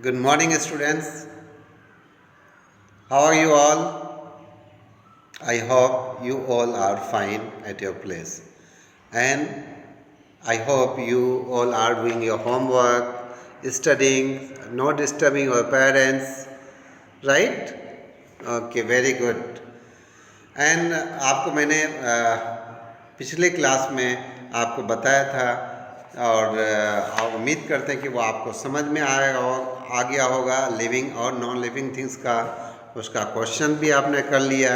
Good morning, students. How are you all? I hope you all are fine at your place. And I hope you all are doing your homework, studying, not disturbing your parents, right? Okay, very good. And आपको मैंने पिछले class में आपको बताया था और आप उम्मीद करते हैं कि वो आपको समझ में आएगा और आ गया होगा लिविंग और नॉन लिविंग थिंग्स का। उसका क्वेश्चन भी आपने कर लिया,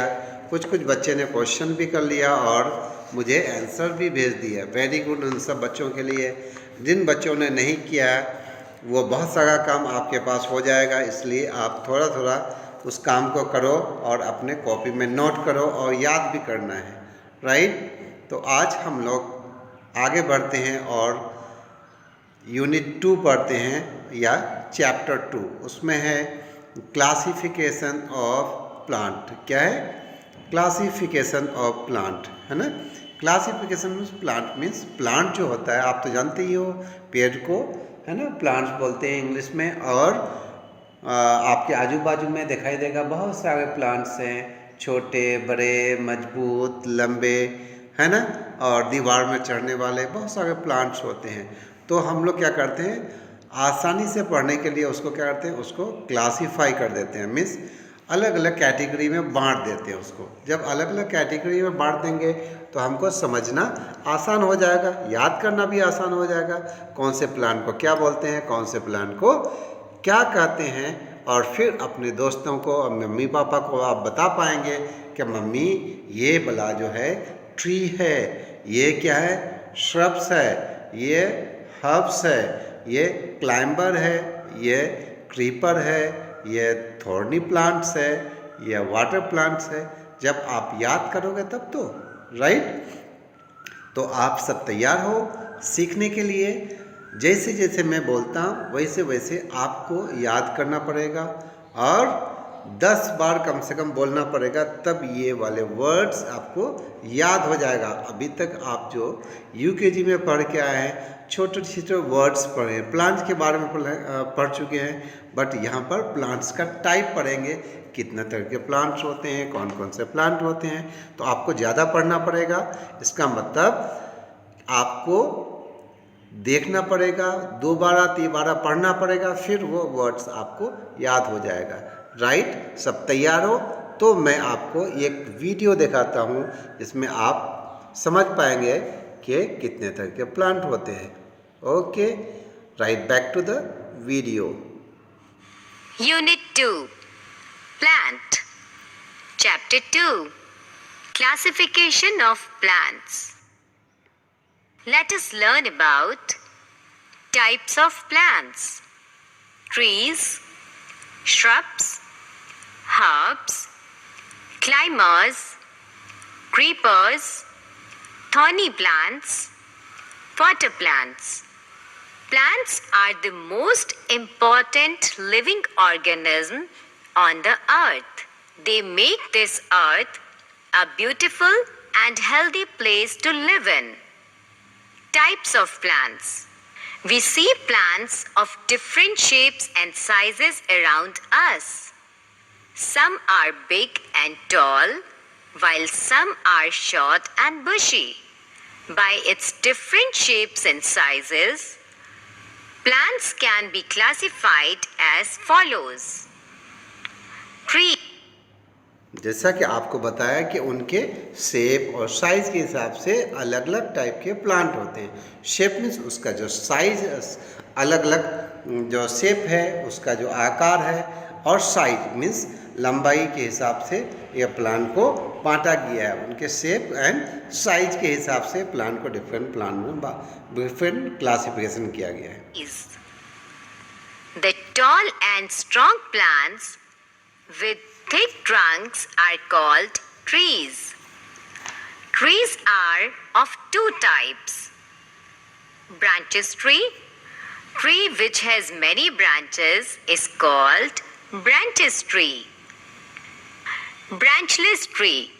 कुछ बच्चे ने क्वेश्चन भी कर लिया और मुझे आंसर भी भेज दिया। वेरी गुड उन सब बच्चों के लिए। जिन बच्चों ने नहीं किया वो बहुत सारा काम आपके पास हो जाएगा, इसलिए आप थोड़ा थोड़ा उस काम को करो और अपने कॉपी में नोट करो और याद भी करना है, राइट। तो आज हम लोग आगे बढ़ते हैं और यूनिट 2 पढ़ते हैं या चैप्टर 2। उसमें है क्लासिफिकेशन ऑफ प्लांट। क्या है? क्लासिफिकेशन ऑफ प्लांट, है ना। Classification means plant means plant जो होता है आप तो जानते ही हो, पेड़ को, है ना, प्लांट्स बोलते हैं इंग्लिश में। और आपके आजू बाजू में दिखाई देगा बहुत सारे प्लांट्स हैं, छोटे बड़े मजबूत लंबे, है ना, और दीवार में चढ़ने वाले बहुत सारे प्लांट्स होते हैं। तो हम लोग क्या करते हैं, आसानी से पढ़ने के लिए उसको क्या करते हैं, उसको क्लासीफाई कर देते हैं, मीन्स अलग अलग कैटेगरी में बांट देते हैं उसको। जब अलग अलग कैटेगरी में बांट देंगे तो हमको समझना आसान हो जाएगा, याद करना भी आसान हो जाएगा, कौन से प्लांट को क्या बोलते हैं, कौन से प्लांट को क्या कहते हैं। और फिर अपने दोस्तों को और मम्मी पापा को आप बता पाएंगे कि मम्मी ये वाला जो है ट्री है, ये क्या है, श्रब्स है, ये हर्ब्स है, ये क्लाइंबर है, ये क्रीपर है, ये थॉर्नी प्लांट्स है, ये वाटर प्लांट्स है। जब आप याद करोगे तब तो, राइट। तो आप सब तैयार हो सीखने के लिए। जैसे जैसे मैं बोलता हूँ वैसे वैसे आपको याद करना पड़ेगा और 10 बार कम से कम बोलना पड़ेगा, तब ये वाले वर्ड्स आपको याद हो जाएगा। अभी तक आप जो यूकेजी में पढ़ के आए हैं, छोटे छोटे वर्ड्स पढ़े, प्लांट्स के बारे में पढ़ चुके हैं, बट यहाँ पर प्लांट्स का टाइप पढ़ेंगे, कितने तरह के प्लांट्स होते हैं, कौन कौन से प्लांट होते हैं। तो आपको ज़्यादा पढ़ना पड़ेगा। इसका मतलब आपको देखना पड़ेगा, 2 बार 3 बार पढ़ना पड़ेगा, फिर वो वर्ड्स आपको याद हो जाएगा, राइट। सब तैयार हो तो मैं आपको एक वीडियो दिखाता हूँ, जिसमें आप समझ पाएंगे कि कितने तरह के प्लांट होते हैं। Okay, right, back to the video. Unit 2 Plant Chapter 2 Classification of Plants. Let us learn about types of plants: trees, shrubs, herbs, climbers, creepers, thorny plants, water plants. Plants are the most important living organism on the earth. They make this earth a beautiful and healthy place to live in. Types of plants. We see plants of different shapes and sizes around us. Some are big and tall, while some are short and bushy. By its different shapes and sizes, plants can be classified as follows. Tree. जैसा कि आपको बताया कि उनके shape और size के हिसाब से अलग अलग टाइप के प्लांट होते हैं। शेप मीन्स उसका जो साइज, अलग अलग जो शेप है उसका जो आकार है, और साइज मीन्स लंबाई के हिसाब से यह प्लांट को बांटा गया है। उनके शेप एंड साइज के हिसाब से प्लांट को डिफरेंट प्लांट में डिफरेंट क्लासिफिकेशन किया गया है। The tall and strong plants with thick trunks are called trees. Trees are of 2 types. Branches tree. Tree which has many branches is called branches tree. Branchless tree.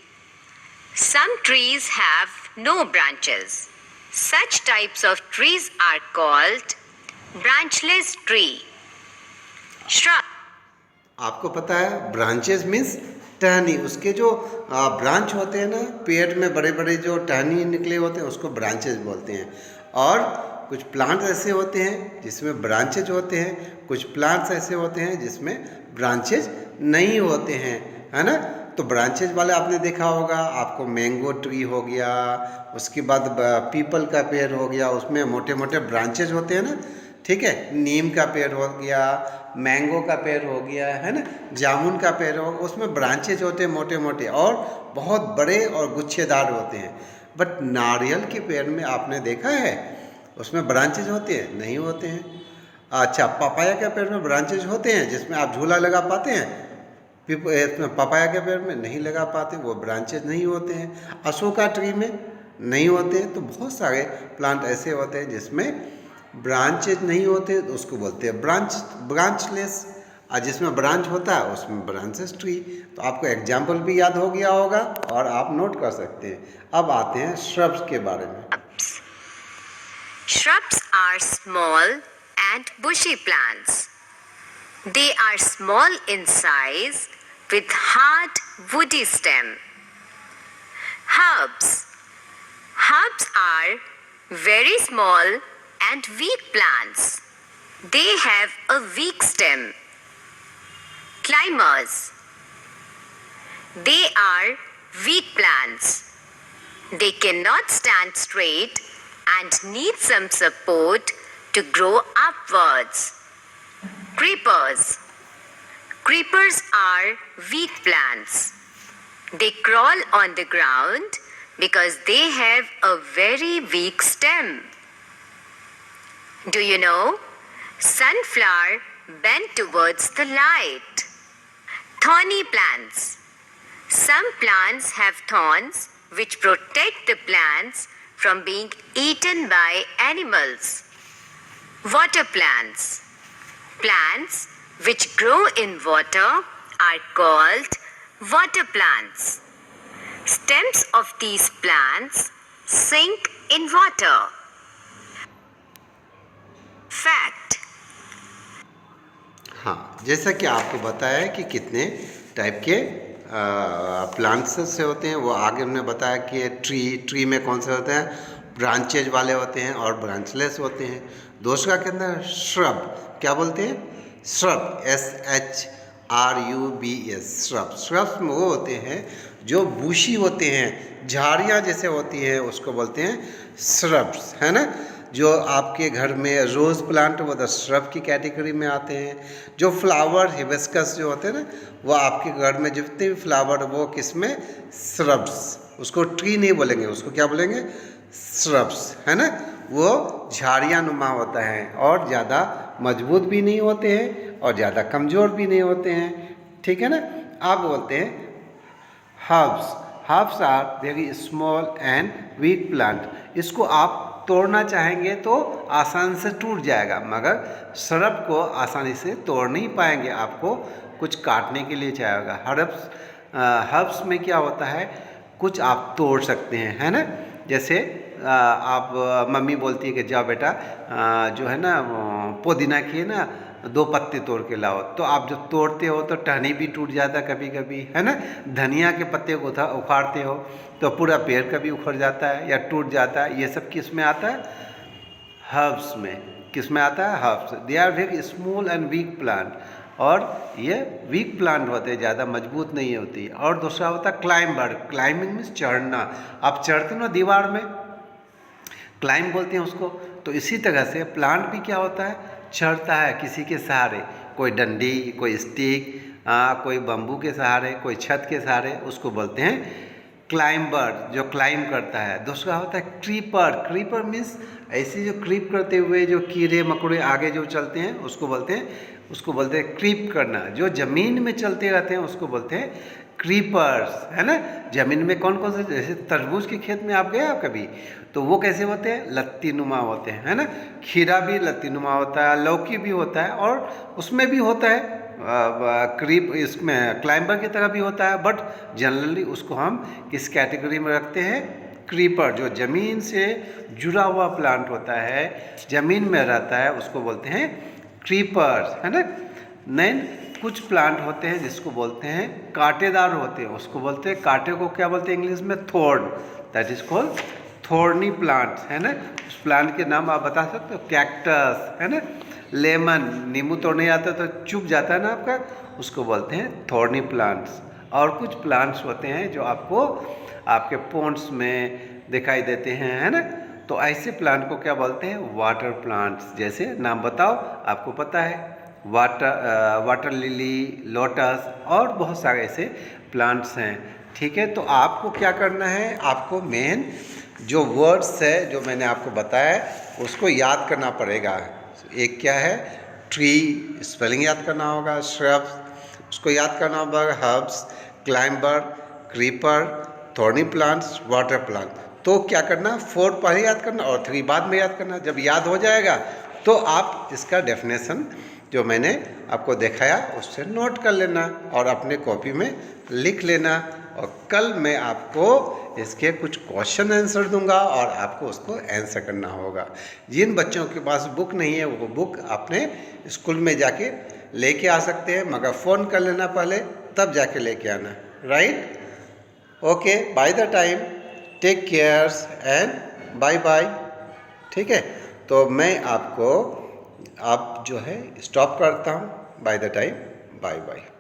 Some trees have no branches. Such types of trees are called branchless tree. shrub, आपको पता है branches means टहनी, उसके जो branch होते हैं ना, पेड़ में बड़े बड़े जो टहनी निकले होते हैं उसको ब्रांचेस बोलते हैं। और कुछ प्लांट्स ऐसे होते हैं जिसमें ब्रांचेज होते हैं, कुछ प्लांट्स ऐसे होते हैं जिसमें ब्रांचेज नहीं होते हैं, है ना। तो ब्रांचेज वाले आपने देखा होगा, आपको मैंगो ट्री हो गया, उसके बाद पीपल का पेड़ हो गया, उसमें मोटे मोटे ब्रांचेज होते हैं ना, ठीक है। नीम का पेड़ हो गया, मैंगो का पेड़ हो गया, है ना, जामुन का पेड़ हो, उसमें ब्रांचेज होते हैं मोटे मोटे और बहुत बड़े और गुच्छेदार होते हैं। बट नारियल के पेड़ में आपने देखा है उसमें ब्रांचेज होते हैं? नहीं होते हैं। अच्छा, पपाया के पेड़ में ब्रांचेज होते हैं जिसमें आप झूला लगा पाते हैं? इसमें पपाया के पेड़ में नहीं लगा पाते, वो ब्रांचेज नहीं होते हैं। अशोका ट्री में नहीं होते। तो बहुत सारे प्लांट ऐसे होते हैं जिसमें ब्रांचेज नहीं होते, तो उसको बोलते हैं ब्रांचलेस। और जिसमें ब्रांच होता है उसमें ब्रांचेस ट्री। तो आपको एग्जाम्पल भी याद हो गया होगा और आप नोट कर सकते हैं। अब आते हैं श्रब्स के बारे में। Shrubs are small and bushy plants. They are small in size with hard woody stem. Herbs. Herbs are very small and weak plants. They have a weak stem. Climbers. They are weak plants. They cannot stand straight and need some support to grow upwards. Creepers. Creepers are weak plants. They crawl on the ground because they have a very weak stem. Do you know? Sunflower bend towards the light. Thorny plants. Some plants have thorns which protect the plants from being eaten by animals. Water plants. Plants which grow in water are called water plants. Stems of these plants sink in water. Fact. हाँ, जैसा कि आपको बताया कि कितने type के plants से होते हैं, वो आगे हमने बताया कि ट्री में कौन से होते हैं, ब्रांचेज वाले होते हैं और ब्रांचलेस होते हैं। दूसरा के अंदर श्रब, क्या बोलते हैं? Shrub, SHRUBS, shrub. श्रब्स में वो होते हैं जो बूशी होते हैं, झाड़ियाँ जैसे होती हैं, उसको बोलते हैं श्रब्स, है ना। जो आपके घर में रोज़ प्लांट वो श्रब की कैटेगरी में आते हैं। जो फ्लावर हिबिस्कस जो होते हैं ना, वो आपके घर में जितने भी फ्लावर वो किस में? श्रब्स। उसको ट्री नहीं बोलेंगे, उसको क्या बोलेंगे? श्रब्स, है ना। वो झाड़ियाँ नुमा होता है और ज़्यादा मजबूत भी नहीं होते हैं और ज़्यादा कमज़ोर भी नहीं होते हैं, ठीक है ना। आप बोलते हैं herbs. Herbs are very small and weak plant. इसको आप तोड़ना चाहेंगे तो आसान से टूट जाएगा, मगर श्रब को आसानी से तोड़ नहीं पाएंगे, आपको कुछ काटने के लिए चाहिएगा। हर्ब्स में क्या होता है, कुछ आप तोड़ सकते हैं, है ना। जैसे आप मम्मी बोलती है कि जाओ बेटा जो है ना पुदीना की ना 2 पत्ते तोड़ के लाओ, तो आप जब तोड़ते हो तो टहनी भी टूट जाता है कभी कभी, है ना। धनिया के पत्ते को उखाड़ते हो तो पूरा पेड़ कभी उखड़ जाता है या टूट जाता है। ये सब किस में आता है? हर्ब्स में। किस में आता है? Herbs. They are very small and weak plant, और ये वीक प्लांट होते हैं, ज़्यादा मजबूत नहीं होती। और दूसरा होता है क्लाइंबर। क्लाइंबिंग मीन्स चढ़ना। आप चढ़ते हो ना दीवार में, क्लाइंब बोलते हैं उसको। तो इसी तरह से प्लांट भी क्या होता है? चढ़ता है किसी के सहारे, कोई डंडी, कोई स्टिक, कोई बम्बू के सहारे, कोई छत के सहारे, उसको बोलते हैं क्लाइंबर, जो क्लाइंब करता है। दूसरा होता है क्रीपर। क्रीपर मीन्स ऐसे जो क्रीप करते हुए जो कीड़े मकोड़े आगे जो चलते हैं उसको बोलते हैं क्रीप करना। जो ज़मीन में चलते रहते हैं उसको बोलते हैं क्रीपर्स, है ना। ज़मीन में कौन कौन से, जैसे तरबूज के खेत में आप गए आप कभी, तो वो कैसे होते हैं? लत्ती नुमा होते हैं, है ना। खीरा भी लत्ती नुमा होता है, लौकी भी होता है, और उसमें भी होता है क्रीप, इसमें क्लाइंबर की तरह भी होता है। बट जनरली उसको हम किस कैटेगरी में रखते हैं? क्रीपर। जो ज़मीन से जुड़ा हुआ प्लांट होता है, ज़मीन में रहता है, उसको बोलते हैं क्रीपर्स, है ना। देन कुछ प्लांट होते हैं जिसको बोलते हैं कांटेदार होते हैं, उसको बोलते हैं, कांटे को क्या बोलते हैं इंग्लिश में? Thorn. That is called thorny plants, है ना। उस प्लांट के नाम आप बता सकते हो? कैक्टस, है ना। लेमन, नींबू तोड़ने आता तो चुभ जाता है ना आपका, उसको बोलते हैं थॉर्नी प्लांट्स। और कुछ प्लांट्स होते हैं जो आपको आपके पॉन्ड्स में दिखाई देते हैं, है ना। तो ऐसे प्लांट को क्या बोलते हैं? Water plants. जैसे नाम बताओ, आपको पता है, वाटर लिली, लोटस और बहुत सारे ऐसे प्लांट्स हैं। ठीक है, तो आपको क्या करना है, आपको मेन जो वर्ड्स है जो मैंने आपको बताया है उसको याद करना पड़ेगा। एक क्या है? ट्री, स्पेलिंग याद करना होगा। श्रब्स, उसको याद करना होगा। Herbs, climber, creeper, thorny plants, water plant. तो क्या करना, 4 पहले याद करना और 3 बाद में याद करना। जब याद हो जाएगा तो आप इसका डेफिनेशन जो मैंने आपको दिखाया उससे नोट कर लेना और अपने कॉपी में लिख लेना। और कल मैं आपको इसके कुछ क्वेश्चन आंसर दूंगा और आपको उसको आंसर करना होगा। जिन बच्चों के पास बुक नहीं है वो बुक अपने स्कूल में जाके लेके आ सकते हैं, मगर फ़ोन कर लेना पहले, तब जाके लेके आना। Right? Okay, by the time take care and bye bye. ठीक है, तो मैं आपको अब जो है स्टॉप करता हूँ। By the time, bye bye.